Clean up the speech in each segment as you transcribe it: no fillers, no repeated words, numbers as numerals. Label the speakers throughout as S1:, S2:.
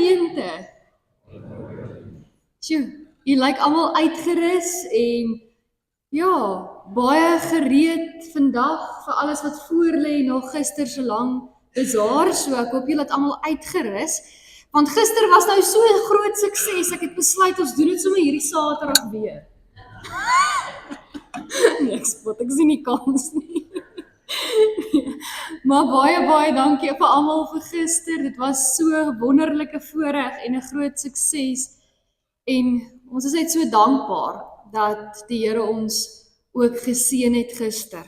S1: gemeente? Sjoe, jy lyk almal uitgerus en ja, baie gereed vandag vir alles wat voor lê na gister se lang bazaar, so ek hoop julle het almal uitgerus, want gister was nou so 'n groot sukses, ek het besluit ons doen dit sommer hierdie Saterdag weer. Nee, ek sien nie kans nie. Maar baie dankie vir almal vir gister, dit was so 'n wonderlike voorreg en 'n groot sukses, en ons is net so dankbaar dat die Here ons ook geseën het gister.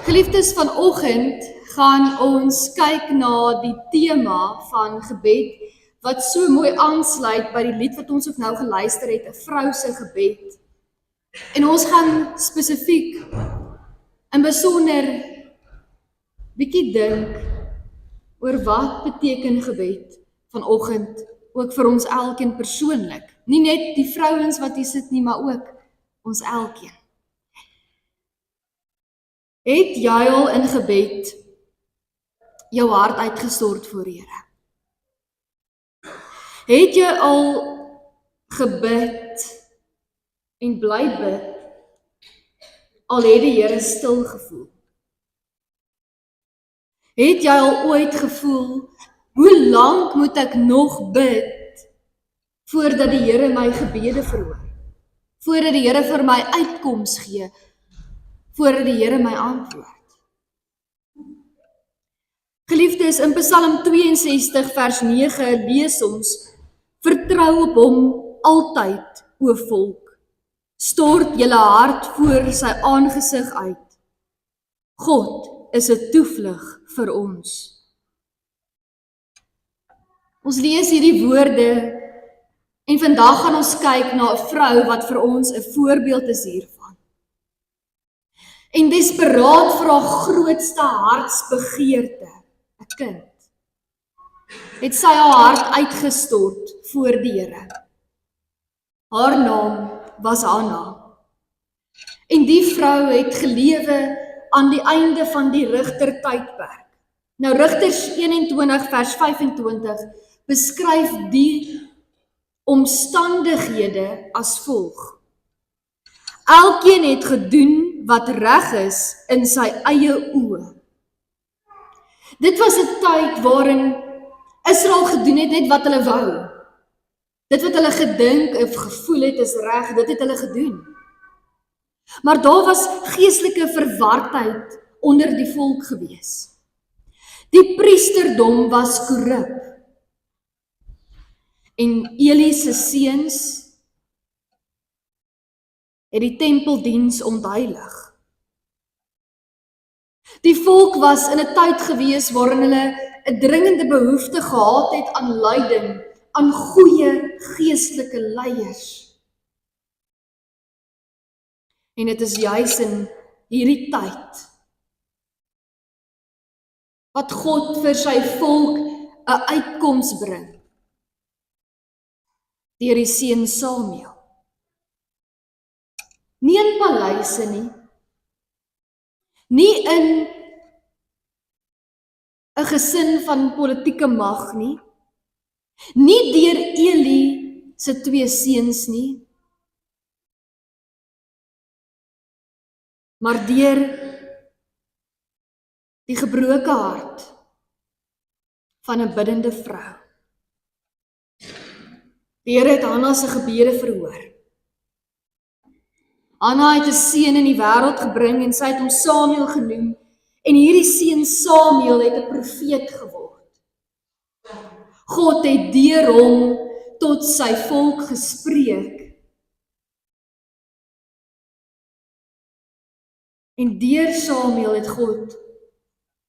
S1: Geliefdes, vanoggend gaan ons kyk na die tema van gebed, wat so mooi aansluit by die lied wat ons ook nou geluister het, 'n vrou se gebed. En ons gaan spesifiek in besonder bietjie dink oor wat beteken gebed vanoggend, ook vir ons elkeen persoonlik. Nie net die vrouens wat hier sit nie, maar ook ons elkeen. Het jy al in gebed jou hart uitgestort voor die Here? Het jy al gebid en bly bid, al het die Here stil gevoel? Het jy al ooit gevoel, hoe lank moet ek nog bid, voordat die Here my gebede verhoor? Voordat die Here vir my uitkoms gee, voordat die Here my antwoord? Geliefdes, in Psalm 62 vers 9 lees ons, vertrou op hom altyd, o volk, stort julle hart voor sy aangesig uit. God is 'n toevlug vir ons. Ons lees hierdie woorde en vandag gaan ons kyk na 'n vrou wat vir ons 'n voorbeeld is hiervan. En desperaat vir haar grootste hartsbegeerte, 'n kind, het sy haar hart uitgestort voor die Here. Haar naam was Hanna. En die vrou het gelewe aan die einde van die Rigtertydperk. Nou Rigters 21 vers 25 beskryf die omstandighede as volg. Elkeen het gedoen wat reg is in sy eie oë. Dit was 'n tyd waarin Israel gedoen het net wat hulle wou. Dit wat hulle gedink of gevoel het is reg, dit het hulle gedoen. Maar daar was geestelike verwardheid onder die volk gewees. Die priesterdom was korrup. En Eli se seuns het die tempeldiens ontheilig. Die volk was in 'n tyd gewees waarin hulle 'n dringende behoefte gehad het aan leiding, aan goeie geestelike leiers. En dit is juis in hierdie tyd wat God vir sy volk 'n uitkoms bring deur die seun Samuel. Nie in paleise nie in 'n gesin van politieke mag nie deur Eli se 2 seuns nie, maar deur die gebroke hart van 'n biddende vrou. Die Here het Hanna se gebede verhoor. Hanna het 'n seun in die wêreld gebring en sy het hom Samuel genoem, en hierdie seun Samuel het 'n profeet geword. God het deur hom tot sy volk gespreek. En deur Samuel het God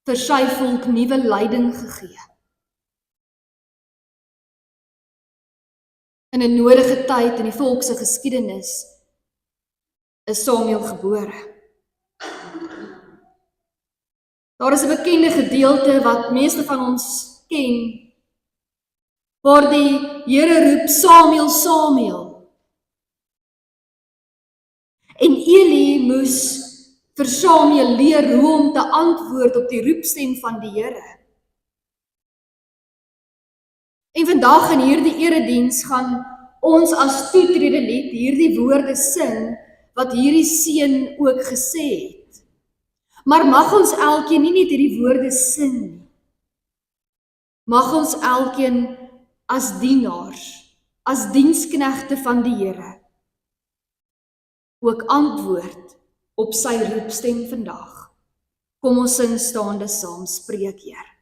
S1: vir sy volk nuwe leiding gegee. In 'n nodige tyd in die volk se geskiedenis is Samuel gebore. Daar is 'n bekende gedeelte wat meeste van ons ken, waar die Here roep Samuel, Samuel. En Eli moes vir Samuel leer hoe om te antwoord op die roepstem van die Here. En vandag in hierdie erediens gaan ons as toetrede lied hierdie woorde sing wat hierdie seun ook gesê het. Maar mag ons elkeen nie net hierdie woorde sing nie. Mag ons elkeen as dienaars, as diensknegte van die Here, ook antwoord op sy roepstem vandag. Kom ons sing staande saam, spreek Heer.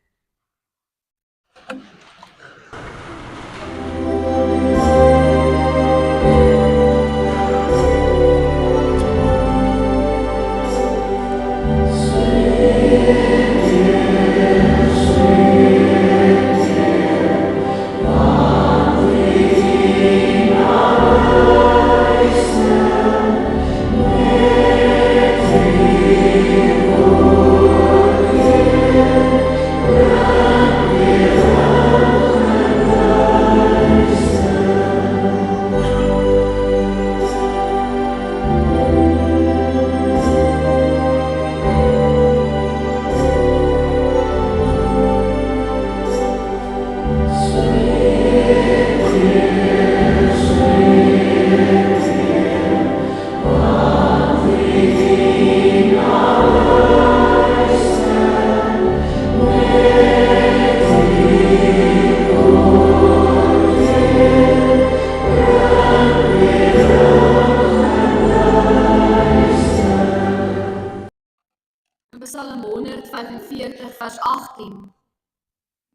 S1: Psalm 145 vers 18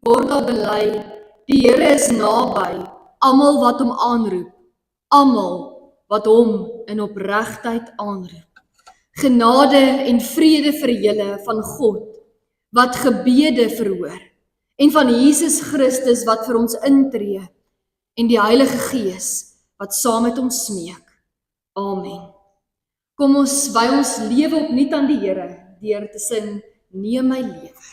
S1: word daar bely, die Here is naby, almal wat hom aanroep, almal wat hom in opregtheid aanroep. Genade en vrede vir julle van God, wat gebede verhoor, en van Jesus Christus wat vir ons intree, en die Heilige Gees wat saam met ons smeek. Amen. Kom ons wy ons lewe opnuut aan die Here, deur te sing, neem my lewe.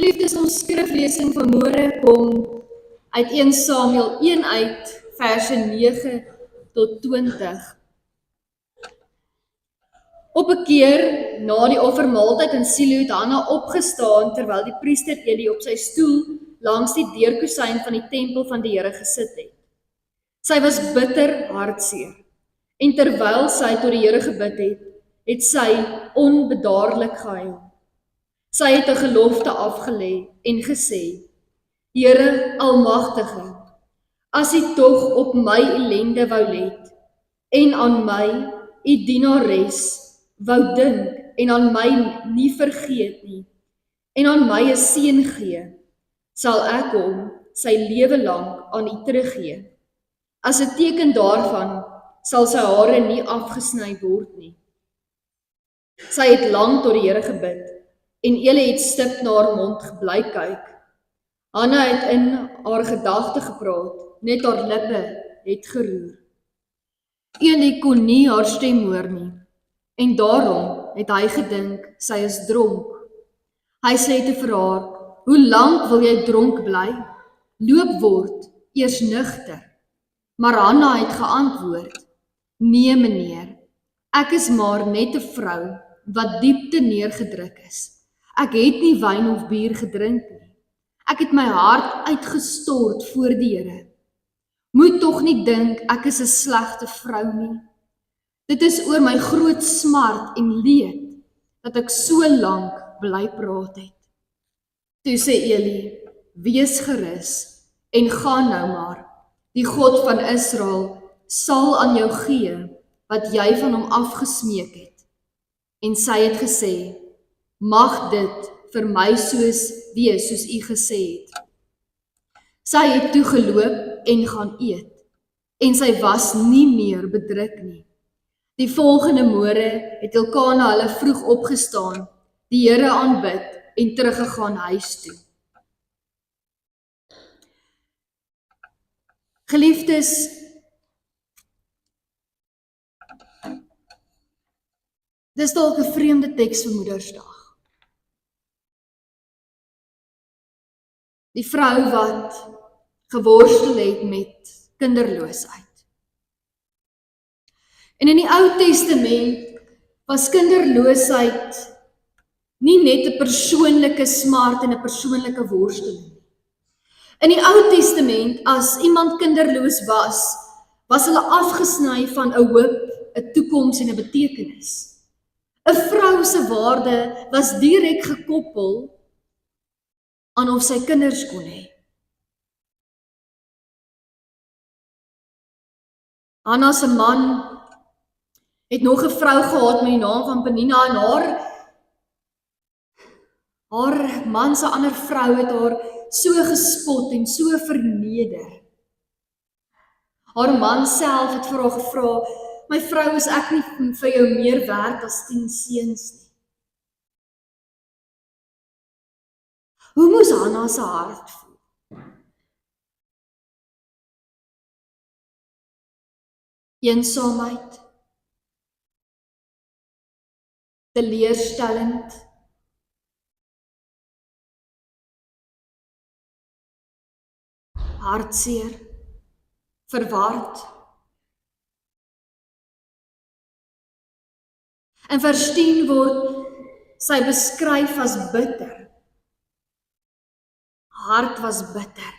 S1: Liefdes, ons skriflesing vanmôre kom uit 1 Samuel 1 uit verse 9 tot 20. Op 'n keer, na die offermaaltyd in Silo, het Hanna opgestaan terwyl die priester Eli op sy stoel langs die deurkusyn van die tempel van die Here gesit het. Sy was bitter hartseer, en terwyl sy tot die Here gebid het, het sy onbedaarlik gehuil. Sy het 'n gelofte afgelê en gesê: Here Almagtige, as U tog op my ellende wou let, en aan my, U dienares, wou dink, en aan my nie vergeet nie, en aan my 'n seun gee, sal ek hom sy lewe lank aan U teruggee. As 'n teken daarvan sal sy hare nie afgesny word nie. Sy het lank tot die Here gebid, en Eli het stip na haar mond gebly kyk. Hanna het in haar gedagte gepraat, net haar lippe het geroer. Eli kon nie haar stem hoor nie, en daarom het hy gedink sy is dronk. Hy sê te vir haar: Hoe lank wil jy dronk bly? Loop word eers nugter. Maar Hanna het geantwoord: Nee meneer, ek is maar net 'n vrou wat diep te neergedruk is. Ek het nie wyn of bier gedrink nie. Ek het my hart uitgestort voor die Here. Moet tog nie dink ek is 'n slegte vrou nie. Dit is oor my groot smart en leed dat ek so lank bly praat het. Toe sê Eli: Wees gerus en gaan nou maar. Die God van Israel sal aan jou gee wat jy van hom afgesmeek het. En sy het gesê: Mag dit vir my wees soos U gesê het. Sy het toe geloop en gaan eet, en sy was nie meer bedruk nie. Die volgende môre het Elkana hulle vroeg opgestaan, die Here aanbid en teruggegaan huis toe. Geliefdes, dis dalk 'n vreemde teks vir Moedersdag. Die vrou wat geworstel het met kinderloosheid. En in die Ou Testament was kinderloosheid nie net 'n persoonlike smart en 'n persoonlike worsteling. In die Ou Testament, as iemand kinderloos was hulle afgesny van 'n hoop, 'n toekoms en 'n betekenis. 'n Vrou se waarde was direk gekoppel aan of sy kinders kon hê. Hanna se man het nog 'n vrou gehad met die naam van Penina, en haar man se ander vrou het haar so gespot en so verneder. Haar man self het vir haar gevra: My vrou, is ek nie vir jou meer werd as 10 seuns nie? Hoe moes Hanna se hart voel? Eensaamheid, teleurstellend, hartseer, verward. In vers 10 word sy beskryf as bitter. Hart was bitter.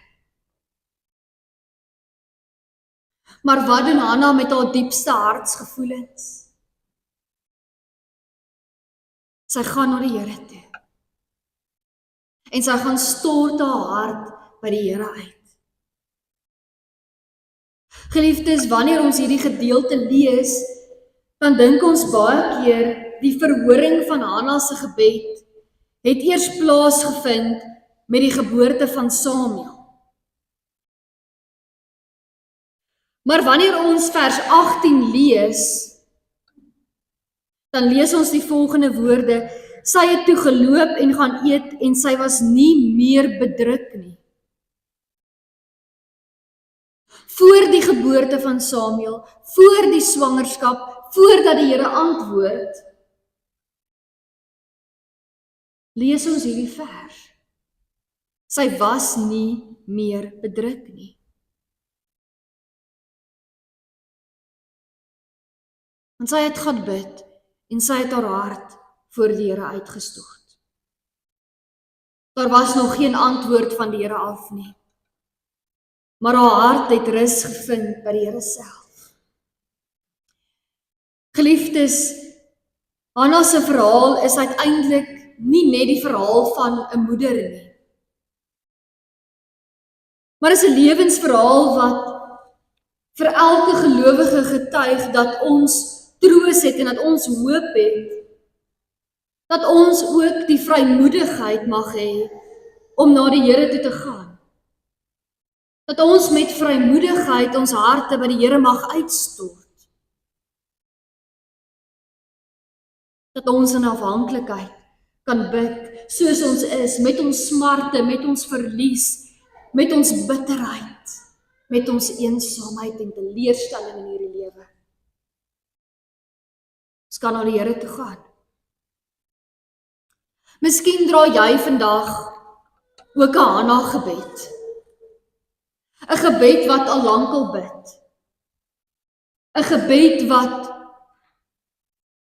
S1: Maar wat doen Hanna met haar diepste hartsgevoelens? Sy gaan na die Here toe. En sy gaan stort haar hart by die Here uit. Geliefdes, wanneer ons hierdie gedeelte lees, dan dink ons baie keer die verhoring van Hanna se gebed het eers plaasgevind met die geboorte van Samuel. Maar wanneer ons vers 18 lees, dan lees ons die volgende woorde: Sy het toe geloop en gaan eet, en sy was nie meer bedruk nie. Voor die geboorte van Samuel, voor die swangerskap, voordat die Here antwoord, lees ons hierdie vers. Sy was nie meer bedruk nie. Want sy het gaan bid en sy het haar hart voor die Here uitgestort. Daar was nog geen antwoord van die Here af nie, maar haar hart het rus gevind by die Here self. Geliefdes, Hanna se verhaal is uiteindelik nie net die verhaal van 'n moeder nie, maar is 'n lewensverhaal wat vir elke gelowige getuig dat ons troos het en dat ons hoop het, dat ons ook die vrymoedigheid mag hê om na die Here toe te gaan. Dat ons met vrymoedigheid ons harte by die Here mag uitstort. Dat ons in afhanklikheid kan bid, soos ons is, met ons smarte, met ons verlies, met ons bitterheid, met ons eensaamheid en teleurstelling in hierdie lewe. Ons kan na die Here toe gaan. Miskien dra jy vandag ook 'n Hanna gebed. 'n gebed wat al lankal bid. 'n gebed wat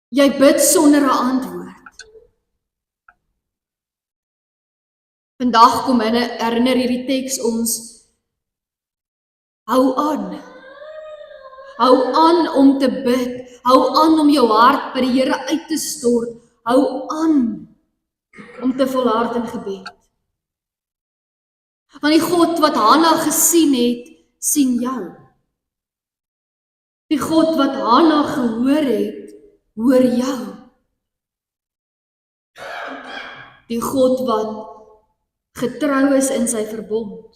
S1: jy bid sonder 'n antwoord. Vandag kom herinner hierdie teks ons, hou aan. Hou aan om te bid. Hou aan om jou hart by die Here uit te stort. Hou aan om te volhard in gebed. Want die God wat Hanna gesien het, sien jou. Die God wat Hanna gehoor het, hoor jou. Die God wat getrou is in sy verbond,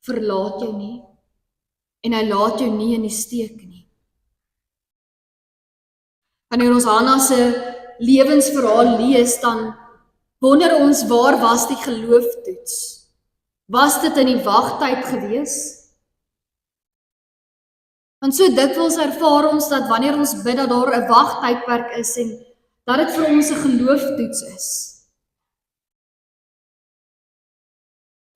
S1: verlaat jou nie, en hy laat jou nie in die steek nie. Wanneer ons Hanna se lewensverhaal lees, dan wonder ons, waar was die gelooftoets? Was dit in die wagtyd gewees? Want so dikwels ervaar ons dat wanneer ons bid dat daar 'n wagtydperk is en dat dit vir ons 'n gelooftoets is.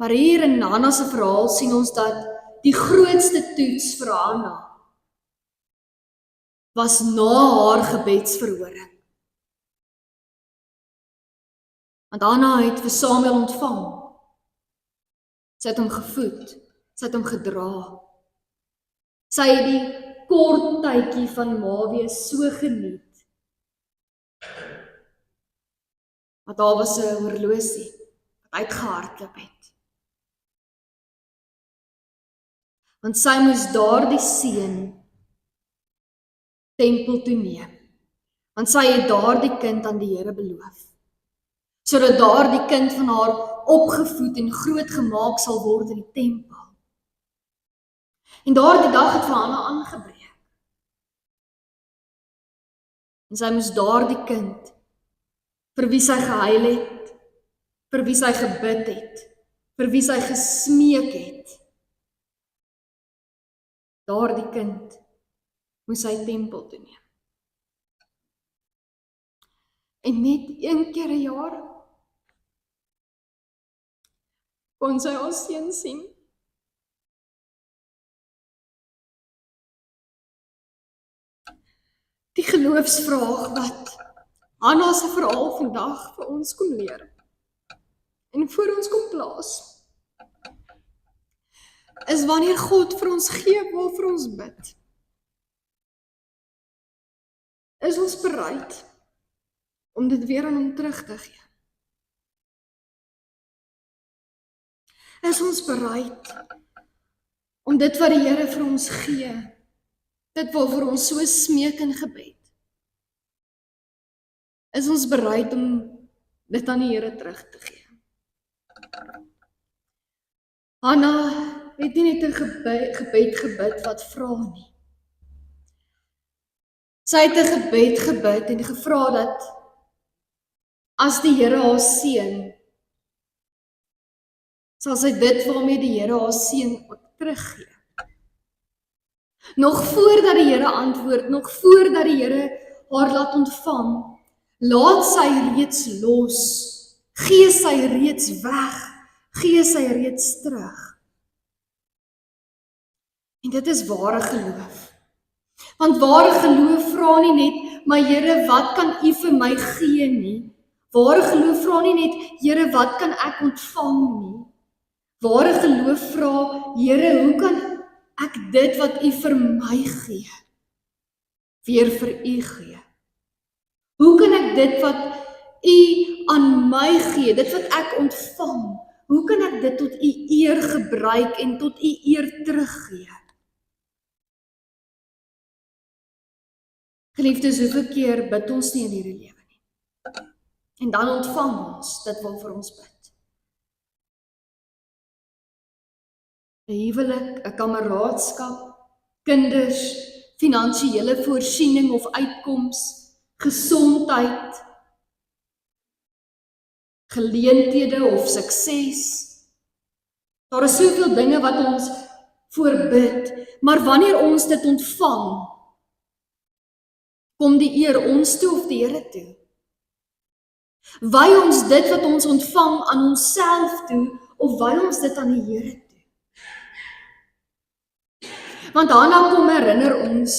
S1: Maar hier in Hanna se verhaal sien ons dat die grootste toets vir Hanna was na haar gebedsverhoring. Want Hanna het vir Samuel ontvang. Sy het hom gevoed, sy het hom gedra. Sy het die kort tydjie van ma wees so geniet. Want daar was 'n horlosie wat uitgehardloop het. Want sy moes daardie seun tempel toe neem. Want sy het daardie kind aan die Here beloof. Sodat daardie kind van haar opgevoed en groot gemaak sal word in die tempel. En daardie dag het vir Hanna aangebreek. En sy moes daardie kind, vir wie sy gehuil het, vir wie sy gebid het, vir wie sy gesmeek het, daardie kind moes sy tempel toe neem. En net een keer 'n jaar kon sy haar seun sien. Die geloofsvraag wat Hanna se verhaal vandag vir ons kom leer en voor ons kom plaas, is wanneer God vir ons gee waarvoor ons bid, is ons bereid om dit weer aan hom terug te gee. Is ons bereid om dit wat die Here vir ons gee, dit waarvoor ons so smeek in gebed, is ons bereid om dit aan die Here terug te gee. Hanna het nie net 'n gebed gebid wat vra nie. Sy het 'n gebed gebid en gevra dat as die Here haar seën, sal sy dit waarmee die Here haar seën ook teruggee. Nog voordat die Here antwoord, nog voordat die Here haar laat ontvang, laat sy reeds los, gee sy reeds weg, gee sy reeds terug. En dit is ware geloof. Want ware geloof vra nie net, maar Here, wat kan U vir my gee nie? Ware geloof vra nie net, Here, wat kan ek ontvang nie? Ware geloof vra, Here, hoe kan ek dit wat U vir my gee, weer vir U gee? Hoe kan ek dit wat U aan my gee, dit wat ek ontvang, hoe kan ek dit tot U eer gebruik en tot U eer teruggee? Geliefdes, hoeveel keer bid ons nie in hierdie lewe nie? En dan ontvang ons dit waarvoor ons bid. 'n huwelik, 'n kameraadskap, kinders, finansiële voorsiening of uitkoms, gesondheid, geleenthede of sukses. Daar is soveel dinge wat ons voorbid, maar wanneer ons dit ontvang, kom die eer ons toe of die Here toe? Wy ons dit wat ons ontvang aan onsself toe, of wy ons dit aan die Here toe? Want daarna kom herinner ons,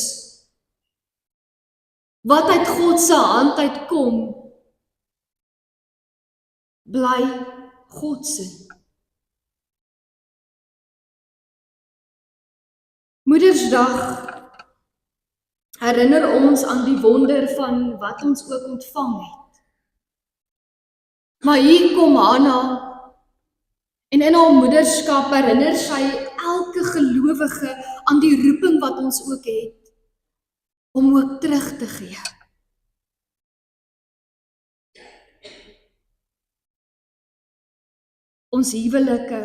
S1: wat uit God se hand uitkom, bly God se. Moedersdag herinner ons aan die wonder van wat ons ook ontvang het. Maar hier kom Hanna, en in haar moederskap herinner sy elke gelowige aan die roeping wat ons ook het, om ook terug te gee. Ons huwelike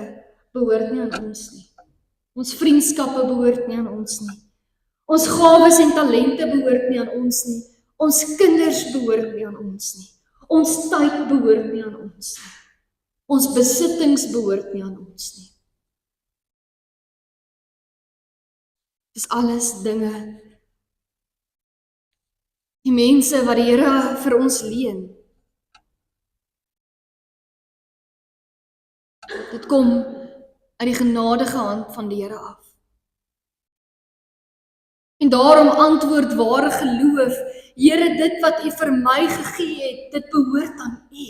S1: behoort nie aan ons nie. Ons vriendskappe behoort nie aan ons nie. Ons gawes en talente behoort nie aan ons nie. Ons kinders behoort nie aan ons nie. Ons tyd behoort nie aan ons nie. Ons besittings behoort nie aan ons nie. Dis alles dinge, die mense wat die Here vir ons leen. Dit kom uit die genadige hand van die Here af. En daarom antwoord ware geloof, Here, dit wat U vir my gegee het, dit behoort aan U.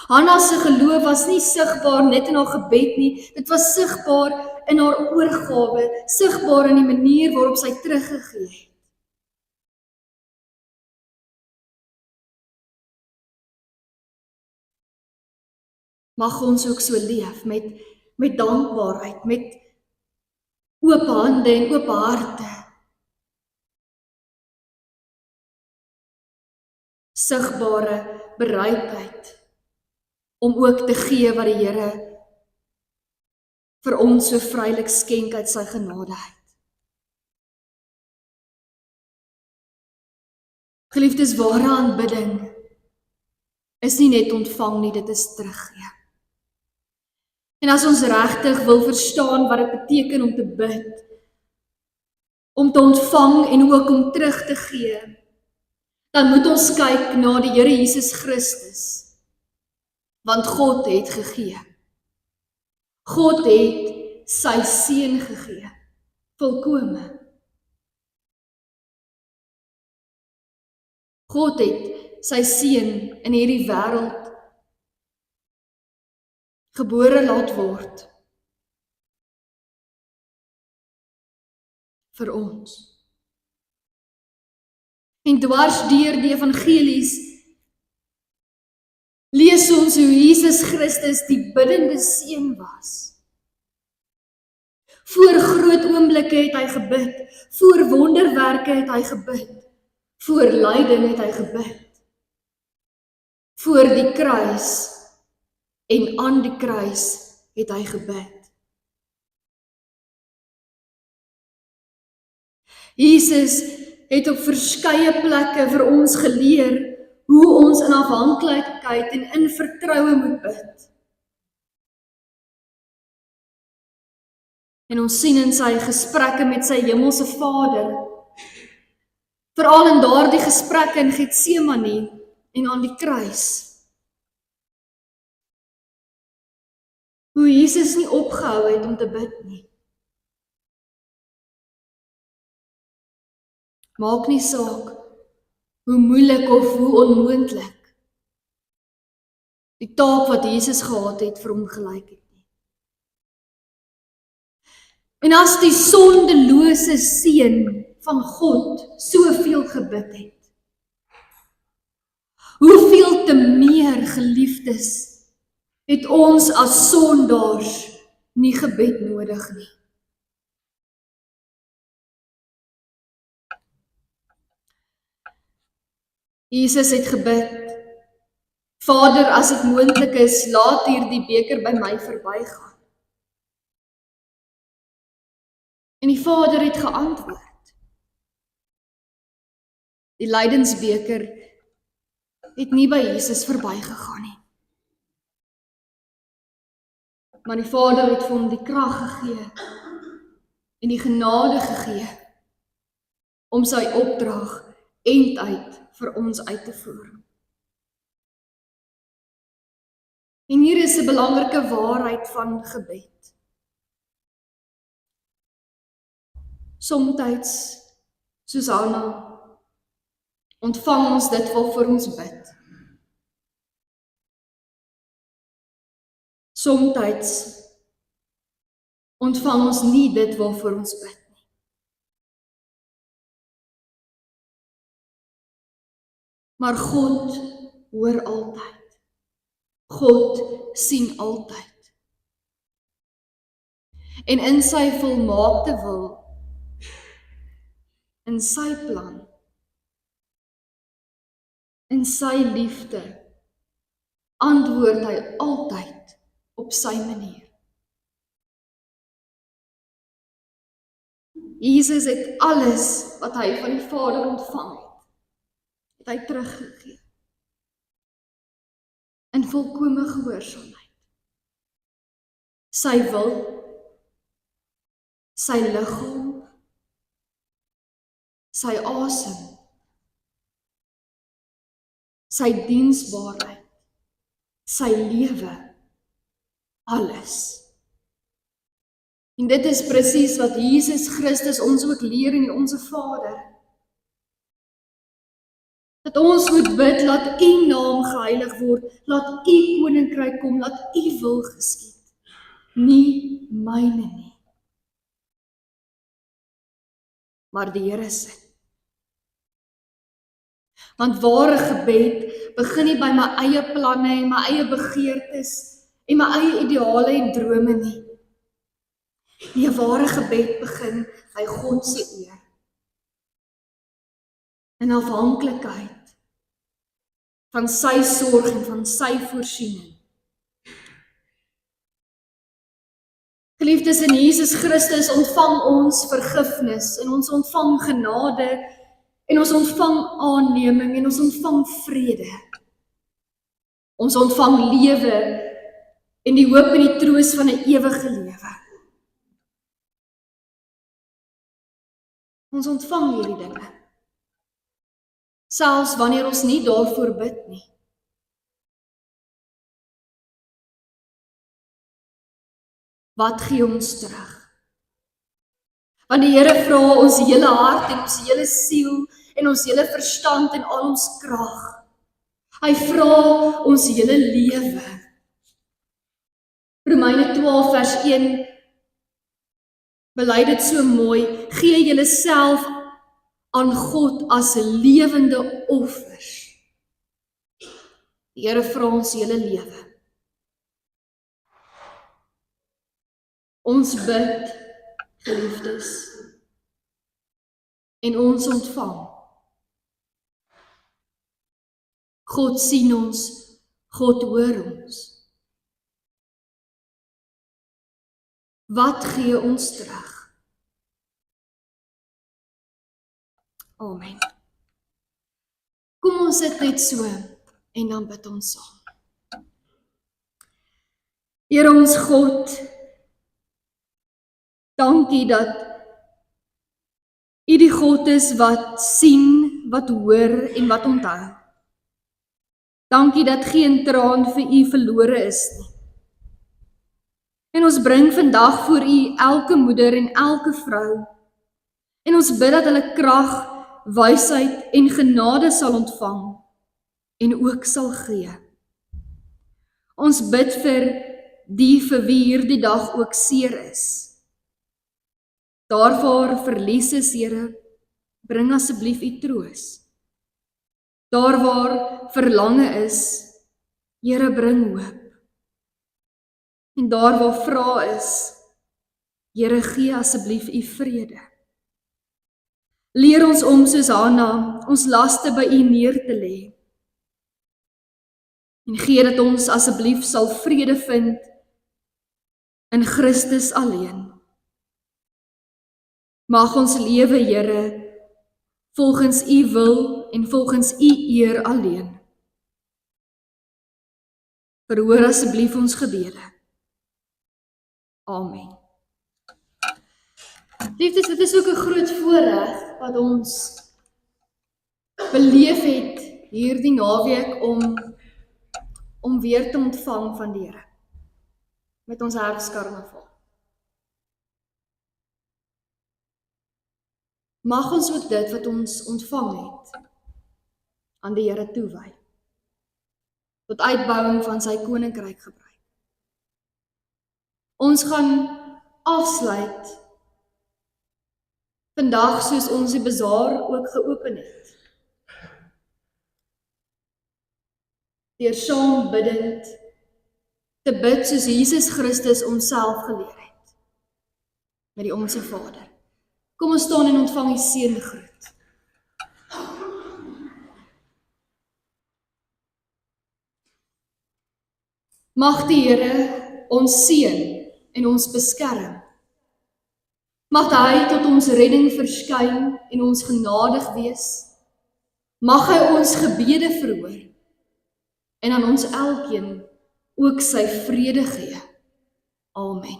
S1: Hanna se geloof was nie sigbaar net in haar gebed nie, dit was sigbaar in haar oorgawe, sigbaar in die manier waarop sy teruggegee het. Mag ons ook so leef, met dankbaarheid, met oop hande en oop harte. Sigbare bereidheid om ook te gee wat die Here vir ons so vrylik skenk uit sy genadeheid. Geliefdes, ware aanbidding is nie net ontvang nie, dit is teruggee. En as ons regtig wil verstaan wat dit beteken om te bid, om te ontvang en ook om terug te gee, dan moet ons kyk na die Here Jesus Christus. Want God het gegee. God het sy seun gegee. Volkome. God het sy seun in hierdie wêreld gebore laat word. Vir ons. En dwars deur die evangelies lees ons hoe Jesus Christus die biddende seun was. Voor groot oomblikke het hy gebid, voor wonderwerke het hy gebid, voor lyding het hy gebid, voor die kruis en aan die kruis het hy gebid. Jesus het op verskeie plekke vir ons geleer hoe ons in afhanklikheid en in vertroue moet bid. En ons sien in sy gesprekke met sy hemelse Vader, veral in daardie gesprekke in Getsemane en aan die kruis, hoe Jesus nie opgehou het om te bid nie. Maak nie saak hoe moeilik of hoe onmoontlik die taak wat Jesus gehad het vir hom gelyk het nie. En as die sondelose seun van God soveel gebid het, hoeveel te meer geliefdes het ons as sondaars nie gebed nodig nie. Jesus het gebid, Vader, as dit moontlik is, laat hierdie beker by my verbygaan. En die Vader het geantwoord. Die lydensbeker het nie by Jesus verbygegaan nie. Maar die Vader het vir hom die krag gegee en die genade gegee om sy opdrag einduit vir ons uit te voer. En hier is 'n belangrike waarheid van gebed. Somtyds, soos Hanna, ontvang ons dit waarvoor ons bid. Somtyds ontvang ons nie dit waarvoor ons bid nie. Maar God hoor altyd. God sien altyd. En in sy volmaakte wil, in sy plan, in sy liefde, antwoord hy altyd op sy manier. Jesus het alles wat hy van die Vader ontvang het hy teruggegee. In volkome gehoorsaamheid. Sy wil, sy liggaam, sy asem, sy diensbaarheid, sy lewe, alles. En dit is presies wat Jesus Christus ons ook leer in die Onse Vader. Dat ons moet bid, laat U naam geheilig word, laat U koninkryk kom, laat U wil geskied, nie myne nie. Maar die Here se. Want ware gebed begin nie by my eie planne en my eie begeertes en my eie ideale en drome nie. Die ware gebed begin by God se eer. In afhanklikheid van sy sorg en van sy voorsiening. Geliefdes, in Jesus Christus ontvang ons vergifnis en ons ontvang genade en ons ontvang aanneming en ons ontvang vrede. Ons ontvang lewe en die hoop en die troos van 'n ewige lewe. Ons ontvang hierdie dinge. Selfs wanneer ons nie daarvoor bid nie. Wat gee ons terug? Want die Here vra ons hele hart en ons hele siel en ons hele verstand en al ons krag. Hy vra ons hele lewe. Romeine 12 vers 1 bely dit so mooi, gee julle self aan God as 'n lewende offers. Die Here vra ons hele lewe. Ons bid, geliefdes, en ons ontvang. God sien ons, God hoor ons. Wat gee ons terug? Amen. Kom ons sit net so en dan bid ons saam. Here ons God, dankie dat U die God is wat sien, wat hoor en wat onthou. Dankie dat geen traan vir U verlore is nie. En ons bring vandag voor U elke moeder en elke vrou. En ons bid dat hulle krag wysheid en genade sal ontvang en ook sal gee. Ons bid vir wie hierdie dag ook seer is. Daar waar verlies is, Here, bring asseblief U troos. Daar waar verlange is, Here, bring hoop. En daar waar vrae is, Here, gee asseblief U vrede. Leer ons om soos Hanna, ons laste by U neer te lê. En gee dat ons asseblief sal vrede vind in Christus alleen. Mag ons lewe, Here, volgens U wil en volgens U eer alleen. Verhoor asseblief ons gebede. Amen. Liefdes, dit is ook 'n groot voorreg wat ons beleef het hierdie naweek om weer te ontvang van die Here met ons herfskarnaval. Mag ons ook dit wat ons ontvang het aan die Here toewy, tot uitbouing van sy koninkryk gebruik. Ons gaan afsluit vandag soos ons die bazaar ook geopen het. Deur saam bidend te bid soos Jesus Christus homself geleer het, met die Onse Vader. Kom ons staan en ontvang die seëngroet. Mag die Here ons seën en ons beskerm. Mag hy tot ons redding verskyn en ons genadig wees. Mag hy ons gebede verhoor en aan ons elkeen ook sy vrede gee. Amen.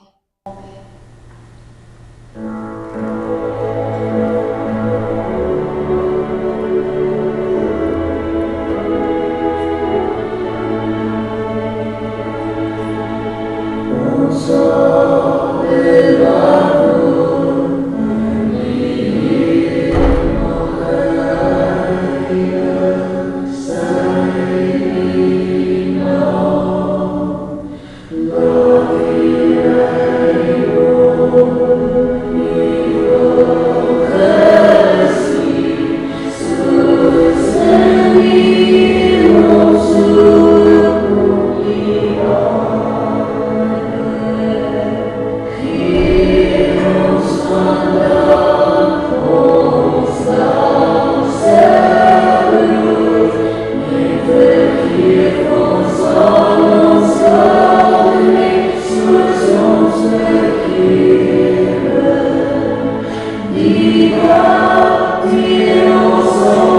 S2: Die